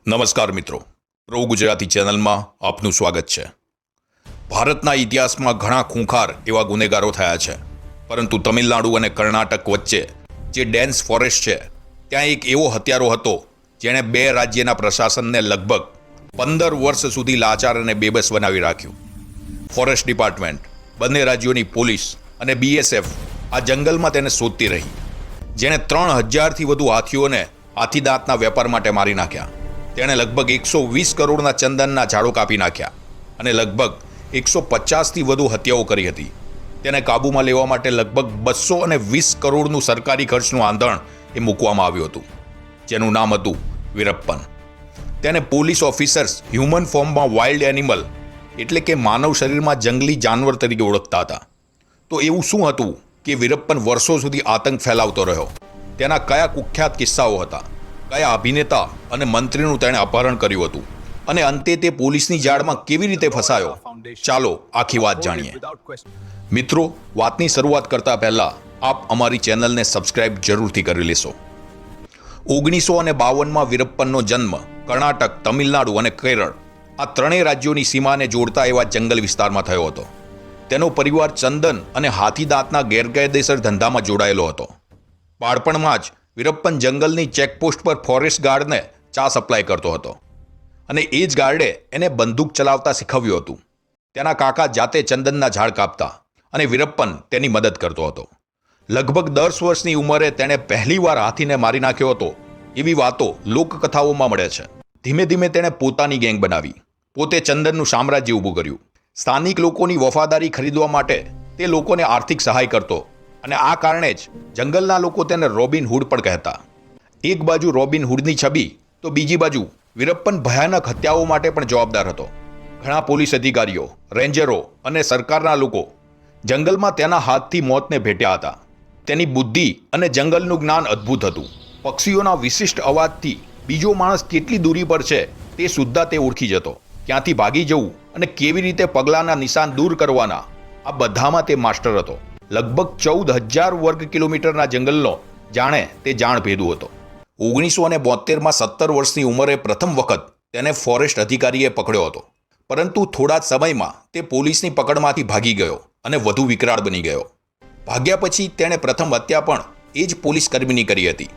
નમસ્કાર મિત્રો, પ્રો ગુજરાતી ચેનલમાં આપનું સ્વાગત છે. ભારતના ઇતિહાસમાં ઘણા ખૂંખાર એવા ગુનેગારો થયા છે, પરંતુ તમિલનાડુ અને કર્ણાટક વચ્ચે જે ડેન્સ ફોરેસ્ટ છે ત્યાં એક એવો હત્યારો હતો જેણે બે રાજ્યના પ્રશાસનને લગભગ 15 વર્ષ સુધી લાચાર અને બેબસ બનાવી રાખ્યું. ફોરેસ્ટ ડિપાર્ટમેન્ટ, બંને રાજ્યોની પોલીસ અને બીએસએફ આ જંગલમાં તેને શોધતી રહી, જેણે 3000થી વધુ હાથીઓને હાથીદાંતના વેપાર માટે મારી નાખ્યા. તેણે લગભગ 120 કરોડના ચંદનના ઝાડો કાપી નાખ્યા અને લગભગ 150થી વધુ હત્યાઓ કરી હતી. તેને કાબૂમાં લેવા માટે લગભગ 220 કરોડનું સરકારી ખર્ચનું આંધણ એ મૂકવામાં આવ્યું હતું, જેનું નામ હતું વીરપ્પન. તેને પોલીસ ઓફિસર્સ હ્યુમન ફોર્મમાં વાઇલ્ડ એનિમલ એટલે કે માનવ શરીરમાં જંગલી જાનવર તરીકે ઓળખતા હતા. તો એવું શું હતું કે વીરપ્પન વર્ષો સુધી આતંક ફેલાવતો રહ્યો? તેના કયા કુખ્યાત કિસ્સાઓ હતા? કયા અભિનેતા અને મંત્રીનું તેણે અપહરણ કર્યું હતું અને અંતે તે પોલીસની જાળમાં કેવી રીતે ફસાયો? ચાલો આખી વાત જાણીએ. મિત્રો, વાતની શરૂઆત કરતા પહેલા આપ અમારી ચેનલને સબસ્ક્રાઇબ જરૂરથી કરી લેશો. 1952માં વીરપ્પનનો જન્મ કર્ણાટક, તમિલનાડુ અને કેરળ આ ત્રણેય રાજ્યોની સીમાને જોડતા એવા જંગલ વિસ્તારમાં થયો હતો. તેનો પરિવાર ચંદન અને હાથીદાંતના ગેરકાયદેસર ધંધામાં જોડાયેલો હતો. બાળપણમાં જ વીરપ્પન જંગલની ચેકપોસ્ટ પર ફોરેસ્ટ ગાર્ડને ચા સપ્લાય કરતો હતો અને એ જ ગાર્ડે એને બંદૂક ચલાવતા શીખવ્યું હતું. તેના કાકા જાતે ચંદનના ઝાડ કાપતા અને વીરપ્પન તેની મદદ કરતો હતો. લગભગ 10 વર્ષની ઉંમરે તેણે પહેલીવાર હાથીને મારી નાખ્યો હતો એવી વાતો લોકકથાઓમાં મળે છે. ધીમે ધીમે તેણે પોતાની ગેંગ બનાવી, પોતે ચંદનનું સામ્રાજ્ય ઊભું કર્યું. સ્થાનિક લોકોની વફાદારી ખરીદવા માટે તે લોકોને આર્થિક સહાય કરતો અને આ કારણે જ જંગલના લોકો તેને રોબિન હુડ પણ કહેતા. એક બાજુ રોબિન હુડની છબી તો બીજી બાજુ વીરપ્પન ભયાનક હત્યાઓ માટે પણ જવાબદાર હતો. ઘણા પોલીસ અધિકારીઓ, રેન્જરો અને સરકારના લોકો જંગલમાં તેના હાથથી મોતને ભેટ્યા હતા. તેની બુદ્ધિ અને જંગલનું જ્ઞાન અદ્ભુત હતું. પક્ષીઓના વિશિષ્ટ અવાજથી બીજો માણસ કેટલી દૂરી પર છે તે સુદ્ધા તે ઓળખી જતો. ક્યાંથી ભાગી જવું અને કેવી રીતે પગલાંના નિશાન દૂર કરવાના, આ બધામાં તે માસ્ટર હતો. લગભગ 14,000 વર્ગ કિલોમીટરના જંગલનો જાણે તે જાણભેદુ હતો. 1972માં 17 વર્ષની ઉંમરે પ્રથમ વખત તેને ફોરેસ્ટ અધિકારીએ પકડ્યો હતો, પરંતુ થોડા જ સમયમાં તે પોલીસની પકડમાંથી ભાગી ગયો અને વધુ વિકરાળ બની ગયો. ભાગ્યા પછી તેણે પ્રથમ હત્યા પણ એ જ પોલીસ કર્મીની કરી હતી.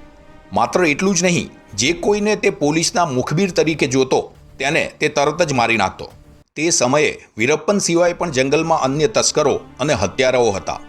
માત્ર એટલું જ નહીં, જે કોઈને તે પોલીસના મુખબીર તરીકે જોતો તેને તે તરત જ મારી નાખતો. તે સમયે વીરપ્પન સિવાય પણ જંગલમાં અન્ય તસ્કરો અને હત્યારાઓ હતા,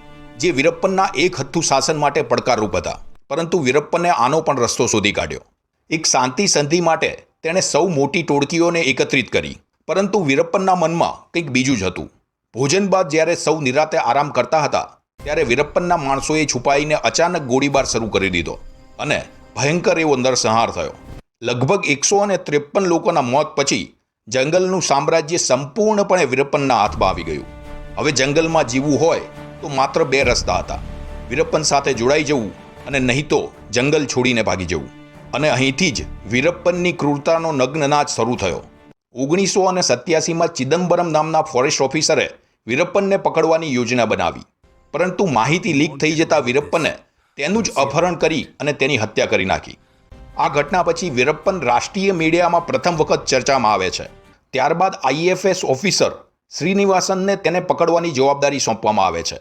જે વીરપ્પનના એક હથ્થુ શાસન માટે પડકારરૂપ હતા. પરંતુ વીરપ્પને આનો પણ રસ્તો શોધી કાઢ્યો. એક શાંતિ સંધિ માટે તેણે સૌ મોટી ટોળકીઓને એકત્રિત કરી, પરંતુ વીરપ્પનના મનમાં કંઈક બીજું જ હતું. ભોજન બાદ જ્યારે સૌ નિરાતે આરામ કરતા હતા ત્યારે વીરપ્પનના માણસોએ છુપાઈને અચાનક ગોળીબાર શરૂ કરી દીધો અને ભયંકર એવો નરસંહાર થયો. લગભગ 153 લોકોના મોત પછી જંગલનું સામ્રાજ્ય સંપૂર્ણપણે વીરપ્પનના હાથમાં આવી ગયું. હવે જંગલમાં જીવવું હોય તો માત્ર બે રસ્તા હતા: વીરપ્પન સાથે જોડાઈ જવું અને નહીં તો જંગલ છોડીને ભાગી જવું. અને અહીંથી જ વીરપ્પનની ક્રૂરતાનો નગ્ન નાચ શરૂ થયો. 1987માં ચિદમ્બરમ નામના ફોરેસ્ટ ઓફિસરે વીરપ્પનને પકડવાની યોજના બનાવી, પરંતુ માહિતી લીક થઈ જતા વીરપ્પને તેનું જ અપહરણ કરી અને તેની હત્યા કરી નાખી. આ ઘટના પછી વીરપ્પન રાષ્ટ્રીય મીડિયામાં પ્રથમ વખત ચર્ચામાં આવે છે. ત્યારબાદ આઈએફએસ ઓફિસર શ્રીનિવાસનને તેને પકડવાની જવાબદારી સોંપવામાં આવે છે.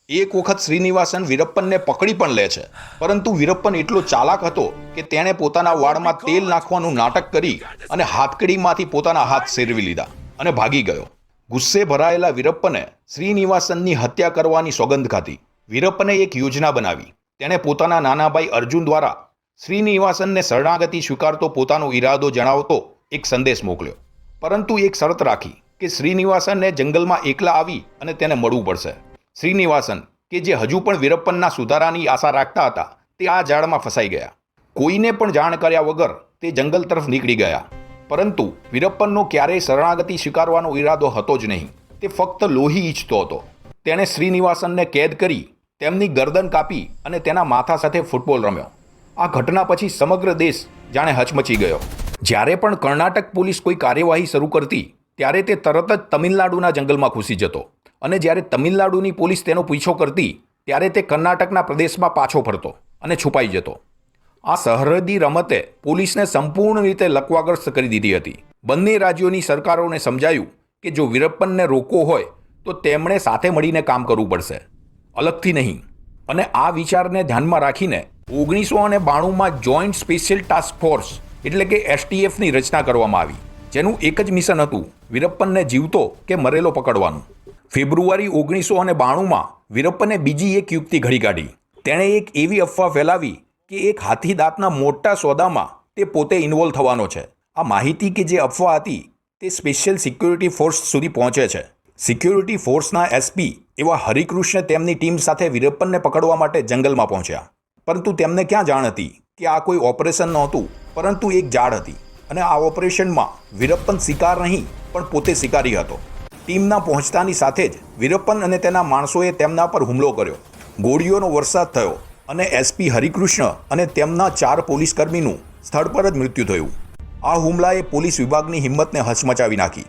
એક વખત શ્રીનિવાસન વીરપ્પનને પકડી પણ લે છે, પરંતુ વીરપ્પન એટલો ચાલાક હતો કે તેણે પોતાના વાળમાં તેલ નાખવાનું નાટક કરી અને હાથકડીમાંથી પોતાના હાથ સેરવી લીધા અને ભાગી ગયો. ગુસ્સે ભરાયેલા વીરપ્પને શ્રીનિવાસનની હત્યા કરવાની સોગંદ ખાધી. વીરપ્પને એક યોજના બનાવી. તેણે પોતાના નાના ભાઈ અર્જુન દ્વારા શ્રીનિવાસનને શરણાગતિ સ્વીકારતો પોતાનો ઈરાદો જણાવતો એક સંદેશ મોકલ્યો, પરંતુ એક શરત રાખી કે શ્રીનિવાસનને જંગલમાં એકલા આવી અને તેને મળવું પડશે. શ્રીનિવાસન, કે જે હજુ પણ વીરપ્પનના સુધારાની આશા રાખતા હતા, તે આ જાળમાં ફસાઈ ગયા. કોઈને પણ જાણ કર્યા વગર તે જંગલ તરફ નીકળી ગયા. પરંતુ વીરપ્પનનો ક્યારેય શરણાગતિ સ્વીકારવાનો ઈરાદો હતો જ નહીં. તે ફક્ત લોહી ઈચ્છતો હતો. તેણે શ્રીનિવાસનને કેદ કરી તેમની ગરદન કાપી અને તેના માથા સાથે ફૂટબોલ રમ્યો. આ ઘટના પછી સમગ્ર દેશ જાણે હચમચી ગયો. જ્યારે પણ કર્ણાટક પોલીસ કોઈ કાર્યવાહી શરૂ કરતી ત્યારે તે તરત જ તમિલનાડુના જંગલમાં ઘૂસી જતો, અને જ્યારે તમિલનાડુની પોલીસ તેનો પીછો કરતી ત્યારે તે કર્ણાટકના પ્રદેશમાં પાછો ફરતો અને છુપાઈ જતો. આ સરહદી રમતે પોલીસને સંપૂર્ણ રીતે લકવાગ્રસ્ત કરી દીધી હતી. બંને રાજ્યોની સરકારોને સમજાયું કે જો વીરપ્પનને રોકવો હોય તો તેમણે સાથે મળીને કામ કરવું પડશે, અલગથી નહીં. અને આ વિચારને ધ્યાનમાં રાખીને 1992માં જોઈન્ટ સ્પેશિયલ ટાસ્ક ફોર્સ એટલે કે STFની રચના કરવામાં આવી, જેનું એક જ મિશન હતું વીરપ્પનને જીવતો કે મરેલો પકડવાનું. ફેબ્રુઆરી 1992માં વીરપ્પને બીજી એક યુક્તિ ઘડી કાઢી. તેણે એક એવી અફવા ફેલાવી કે એક હાથીદાંતના મોટા સોદામાં તે પોતે ઇન્વોલ્વ થવાનો છે. આ માહિતી કે જે અફવા હતી તે સ્પેશિયલ સિક્યોરિટી ફોર્સ સુધી પહોંચે છે. સિક્યોરિટી ફોર્સના SP એવા હરિકૃષ્ણ તેમની ટીમ સાથે વીરપ્પનને પકડવા માટે જંગલમાં પહોંચ્યા. પરંતુ તેમને ક્યાં જાણ હતી કે આ કોઈ ઓપરેશન નહોતું, પરંતુ એક જાળ હતી. અને આ ઓપરેશનમાં વીરપ્પન શિકાર નહીં પણ પોતે શિકારી હતો. ટીમના પહોંચતાની સાથે જ વીરપ્પન અને તેના માણસોએ તેમના પર હુમલો કર્યો. ગોળીઓનો વરસાદ થયો અને SP હરિકૃષ્ણ અને તેમના 4 પોલીસકર્મીનું સ્થળ પર જ મૃત્યુ થયું. આ હુમલાએ પોલીસ વિભાગની હિંમતને હચમચાવી નાખી.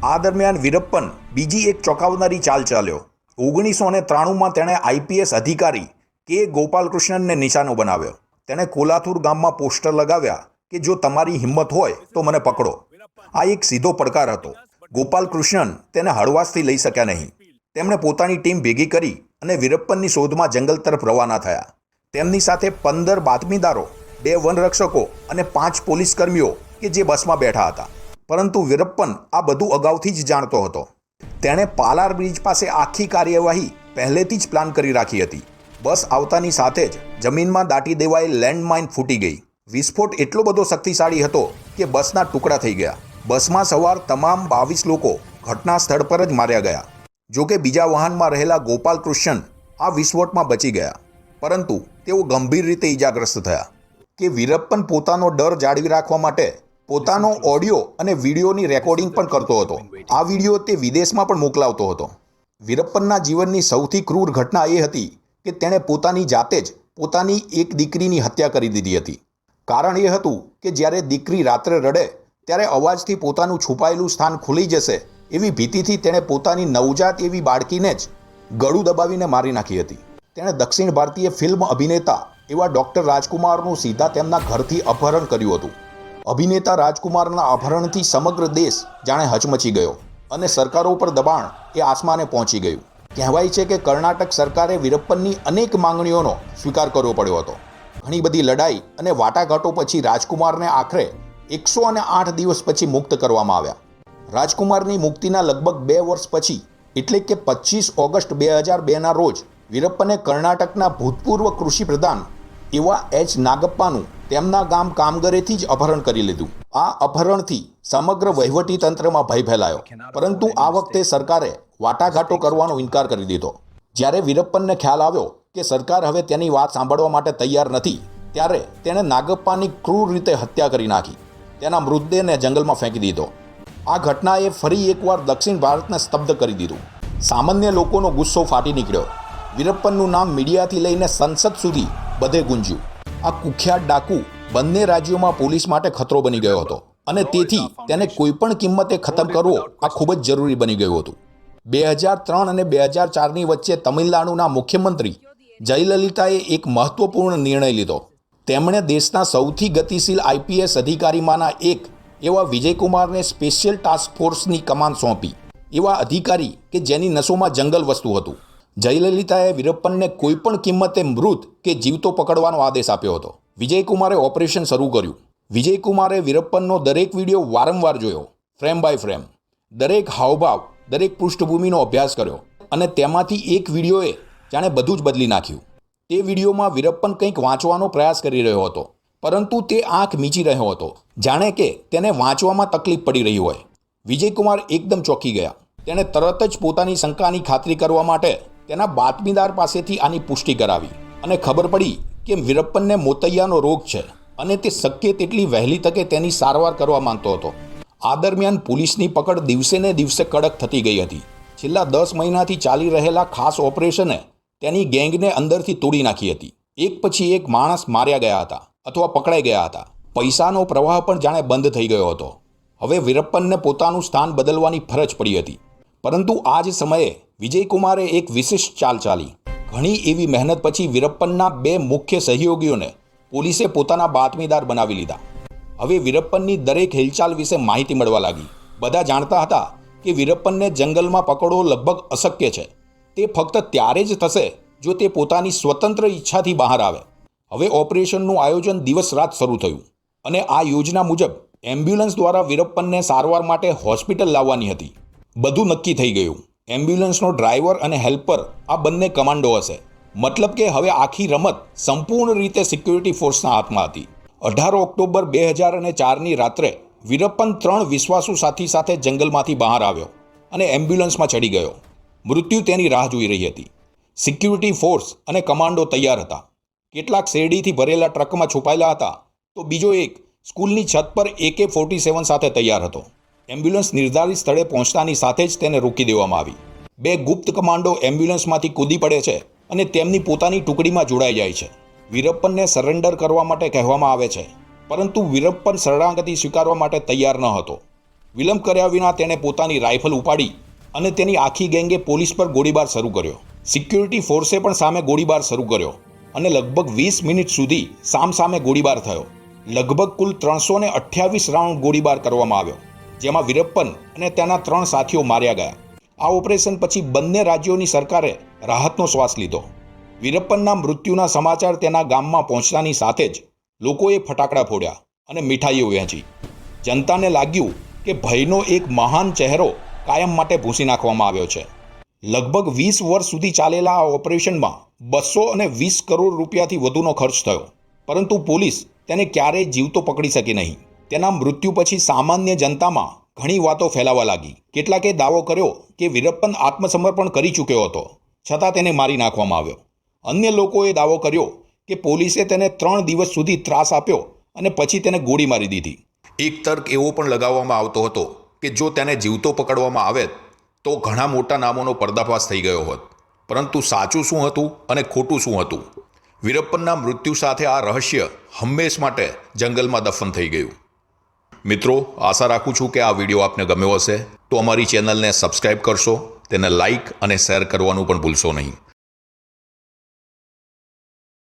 આ દરમિયાન વીરપ્પન બીજી એક ચોંકાવનારી ચાલ ચાલ્યો. 1993માં તેણે IPS અધિકારી કે ગોપાલકૃષ્ણનને નિશાનો બનાવ્યો. તેણે કોલાથુર ગામમાં પોસ્ટર લગાવ્યા કે જો તમારી હિંમત હોય તો મને પકડો. આ એક સીધો પડકાર હતો. ગોપાલકૃષ્ણન તેને હળવાશથી લઈ શક્યા નહીં. તેમણે પોતાની ટીમ ભેગી કરી અને વીરપ્પનની શોધમાં જંગલ તરફ રવાના થયા. તેમની સાથે 15 બાતમીદારો, 2 વનરક્ષકો અને 5 પોલીસકર્મીઓ કે જે બસમાં બેઠા હતા. પરંતુ વીરપ્પન આ બધું અગાઉથી જ જાણતો હતો. તેણે પાલાર બ્રિજ પાસે આખી કાર્યવાહી પહેલેથી જ પ્લાન કરી રાખી હતી. બસ આવતાની સાથે જ જમીનમાં દાટી દેવાયેલ લેન્ડમાઇન ફૂટી ગઈ. વિસ્ફોટ એટલો બધો શક્તિશાળી હતો કે બસના ટુકડા થઈ ગયા. બસમાં સવાર તમામ 22 લોકો ઘટના સ્થળ પર જ માર્યા ગયા. જોકે બીજા વાહનમાં રહેલા ગોપાલકૃષ્ણન આ વિસ્ફોટમાં બચી ગયા, પરંતુ તેઓ ગંભીર રીતે ઈજાગ્રસ્ત થયા. કે વીરપ્પન પોતાનો ડર જાળવી રાખવા માટે પોતાનો ઓડિયો અને વિડીયોની રેકોર્ડિંગ પણ કરતો હતો. આ વિડીયો તે વિદેશમાં પણ મોકલાવતો હતો. વીરપ્પનના જીવનની સૌથી ક્રૂર ઘટના એ હતી કે તેણે પોતાની જાતે જ પોતાની એક દીકરીની હત્યા કરી દીધી હતી. કારણ એ હતું કે જ્યારે દીકરી રાત્રે રડે ત્યારે અવાજથી પોતાનું છુપાયેલું સ્થાન ખુલી જશે એવી ભીતિથી તેણે પોતાની નવજાત એવી બાળકીને જ ગળું દબાવીને મારી નાખી હતી. તેણે દક્ષિણ ભારતીય ફિલ્મ અભિનેતા એવા ડૉક્ટર રાજકુમારનું સીધા તેમના ઘરથી અપહરણ કર્યું હતું. અભિનેતા રાજકુમારના અપહરણથી સમગ્ર દેશ જાણે હચમચી ગયો અને સરકારો પર દબાણ એ આસમાને પહોંચી ગયું. કહેવાય છે કે કર્ણાટક સરકારે વીરપ્પનની અનેક માંગણીઓનો સ્વીકાર કરવો પડ્યો હતો. ઘણી બધી લડાઈ અને વાટાઘાટો પછી રાજકુમારને આખરે 108 દિવસ પછી મુક્ત કરવામાં આવ્યા. રાજકુમારની મુક્તિના લગભગ 2 વર્ષ પછી એટલે કે 25 ઓગસ્ટ 2002ના રોજ વીરપ્પને કર્ણાટકના ભૂતપૂર્વ કૃષિ પ્રધાન એવા H નાગપ્પાનું તેમના ગામ કામગરેથી જ અપહરણ કરી લીધું. આ અપહરણથી સમગ્ર વહીવટી તંત્રમાં ભય ફેલાયો, પરંતુ આ વખતે સરકારે વાટાઘાટો કરવાનો ઇનકાર કરી દીધો. જ્યારે વીરપ્પનને ખ્યાલ આવ્યો કે સરકાર હવે તેની વાત સાંભળવા માટે તૈયાર નથી, ત્યારે તેણે નાગપ્પાની ક્રૂર રીતે હત્યા કરી નાખી. તેના મૃતદેહને જંગલમાં ફેંકી દીધો. આ ઘટનાએ ફરી એકવાર દક્ષિણ ભારતને સ્તબ્ધ કરી દીધું. સામાન્ય લોકોનો ગુસ્સો ફાટી નીકળ્યો. વીરપ્પનનું નામ મીડિયાથી લઈને સંસદ સુધી બધે ગુંજ્યું. આ કુખ્યાત ડાકુ બંને રાજ્યોમાં પોલીસ માટે ખતરો બની ગયો હતો અને તેથી તેને કોઈપણ કિંમતે ખતમ કરવો આ ખૂબ જ જરૂરી બની ગયું હતું. 2003 અને 2004ની વચ્ચે તમિલનાડુના મુખ્યમંત્રી જયલલિતાએ એક મહત્વપૂર્ણ નિર્ણય લીધો. તેમણે દેશના સૌથી ગતિશીલ IPS અધિકારીમાંના એક એવા વિજયકુમારને સ્પેશિયલ ટાસ્ક ફોર્સની કમાન સોંપી. એવા અધિકારી કે જેની નસોમાં જંગલ વસ્તુ હતું. જયલલિતાએ વીરપ્પનને કોઈપણ કિંમતે મૃત કે જીવતો પકડવાનો આદેશ આપ્યો હતો. વિજયકુમારે ઓપરેશન શરૂ કર્યું. વિજયકુમારે વીરપ્પનનો દરેક વિડીયો વારંવાર જોયો, ફ્રેમ બાય ફ્રેમ. દરેક હાવભાવ, દરેક પૃષ્ઠભૂમિનો અભ્યાસ કર્યો અને તેમાંથી એક વિડીયોએ જાણે બધું જ બદલી નાખ્યું. તે વિડીયોમાં વીરપ્પન કંઈક વાંચવાનો પ્રયાસ કરી રહ્યો હતો, પરંતુ તે આંખ મીચી રહ્યો હતો, જાણે કે તેને વાંચવામાં તકલીફ પડી રહી હોય. વિજયકુમાર એકદમ ચોંકી ગયા. તેણે તરત જ પોતાની શંકાની ખાતરી કરવા માટે તેના બાતમીદાર પાસેથી આની પુષ્ટિ કરાવી અને ખબર પડી કે વીરપ્પનને મોતૈયાનો રોગ છે અને તે શક્ય તેટલી વહેલી તકે તેની સારવાર કરવા માંગતો હતો. આ દરમિયાન પોલીસની પકડ દિવસે ને દિવસે કડક થતી ગઈ હતી. છેલ્લા 10 મહિનાથી ચાલી રહેલા ખાસ ઓપરેશને તેની ગેંગને અંદરથી તોડી નાખી હતી. એક પછી એક માણસ માર્યા ગયા હતા અથવા પકડાઈ ગયા હતા. પૈસાનો પ્રવાહ પણ જાણે બંધ થઈ ગયો હતો. હવે વીરપ્પનને પોતાનું સ્થાન બદલવાની ફરજ પડી હતી. પરંતુ આ જ સમયે વિજયકુમારે એક વિશિષ્ટ ચાલ ચાલી. ઘણી એવી મહેનત પછી વીરપ્પનના 2 મુખ્ય સહયોગીઓને પોલીસે પોતાના બાતમીદાર બનાવી લીધા. હવે વીરપ્પનની દરેક હિલચાલ વિશે માહિતી મળવા લાગી. બધા જાણતા હતા કે વીરપ્પનને જંગલમાં પકડવો લગભગ અશક્ય છે. તે ફક્ત ત્યારે જ થશે જો તે પોતાની સ્વતંત્ર ઈચ્છાથી બહાર આવે. હવે ઓપરેશનનું આયોજન દિવસ રાત શરૂ થયું અને આ યોજના મુજબ એમ્બ્યુલન્સ દ્વારા વીરપ્પનને સારવાર માટે હોસ્પિટલ લાવવાની હતી. બધું નક્કી થઈ ગયું. એમ્બ્યુલન્સનો ડ્રાઈવર અને હેલ્પર આ બંને કમાન્ડો હશે. મતલબ કે હવે આખી રમત સંપૂર્ણ રીતે સિક્યુરિટી ફોર્સના હાથમાં હતી. 18 ઓક્ટોબર 2004ની રાત્રે વીરપ્પન 3 વિશ્વાસુ સાથી સાથે જંગલમાંથી બહાર આવ્યો અને એમ્બ્યુલન્સમાં ચડી ગયો. મૃત્યુ તેની રાહ જોઈ રહી હતી. સિક્યુરિટી ફોર્સ અને કમાન્ડો તૈયાર હતા. કેટલાક શેરડીથી ભરેલા ટ્રકમાં છુપાયેલા હતા તો બીજો એક સ્કૂલની છત પર AK-47 સાથે તૈયાર હતો. એમ્બ્યુલન્સ નિર્ધારિત સ્થળે પહોંચતાની સાથે જ તેને રોકી દેવામાં આવી. 2 ગુપ્ત કમાન્ડો એમ્બ્યુલન્સમાંથી કૂદી પડે છે અને તેમની પોતાની ટુકડીમાં જોડાઈ જાય છે. વીરપ્પનને સરેન્ડર કરવા માટે કહેવામાં આવે છે, પરંતુ વીરપ્પન શરણાગતિ સ્વીકારવા માટે તૈયાર ન હતો. વિલંબ કર્યા વિના તેણે પોતાની રાઇફલ ઉપાડી અને તેની આખી ગેંગે પોલીસ પર ગોળીબાર શરૂ કર્યો. સિક્યુરિટી ફોર્સે પણ સામે ગોળીબાર શરૂ કર્યો અને લગભગ 20 મિનિટ સુધી સામસામે ગોળીબાર થયો. લગભગ કુલ 328 રાઉન્ડ ગોળીબાર કરવામાં આવ્યો, જેમાં વીરપ્પન અને તેના 3 સાથીઓ માર્યા ગયા. આ ઓપરેશન પછી બંને રાજ્યોની સરકારે રાહતનો શ્વાસ લીધો. વીરપ્પનના મૃત્યુના સમાચાર તેના ગામમાં પહોંચતાની સાથે જ લોકોએ ફટાકડા ફોડ્યા અને મીઠાઈઓ વહેંચી. જનતાને લાગ્યું કે ભયનો એક મહાન ચહેરો કાયમ માટે ભૂંસી નાખવામાં આવ્યો છે. લગભગ 20 વર્ષ સુધી ચાલેલા આ ઓપરેશનમાં 220 કરોડ રૂપિયાથી વધુનો ખર્ચ થયો, પરંતુ પોલીસ તેને ક્યારેય જીવતો પકડી શકી નહીં. તેના મૃત્યુ પછી સામાન્ય જનતામાં ઘણી વાતો ફેલાવા લાગી. કેટલાકે દાવો કર્યો કે વીરપ્પન આત્મસમર્પણ કરી ચૂક્યો હતો, છતાં તેને મારી નાખવામાં આવ્યો. અન્ય લોકોએ દાવો કર્યો કે પોલીસે તેને 3 દિવસ સુધી ત્રાસ આપ્યો અને પછી તેને ગોળી મારી દીધી. એક તર્ક એવો પણ લગાવવામાં આવતો હતો કે જો તેને જીવતો પકડવામાં આવે તો ઘણા મોટા નામોનો પર્દાફાશ થઈ ગયો હોત. પરંતુ સાચું શું હતું અને ખોટું શું હતું? વીરપ્પનના મૃત્યુ સાથે આ રહસ્ય હંમેશ માટે જંગલમાં દફન થઈ ગયું. મિત્રો, આશા રાખું છું કે આ વિડીયો આપને ગમ્યો હશે તો અમારી ચેનલને સબસ્ક્રાઈબ કરશો, તેને લાઇક અને શેર કરવાનું પણ ભૂલશો નહીં.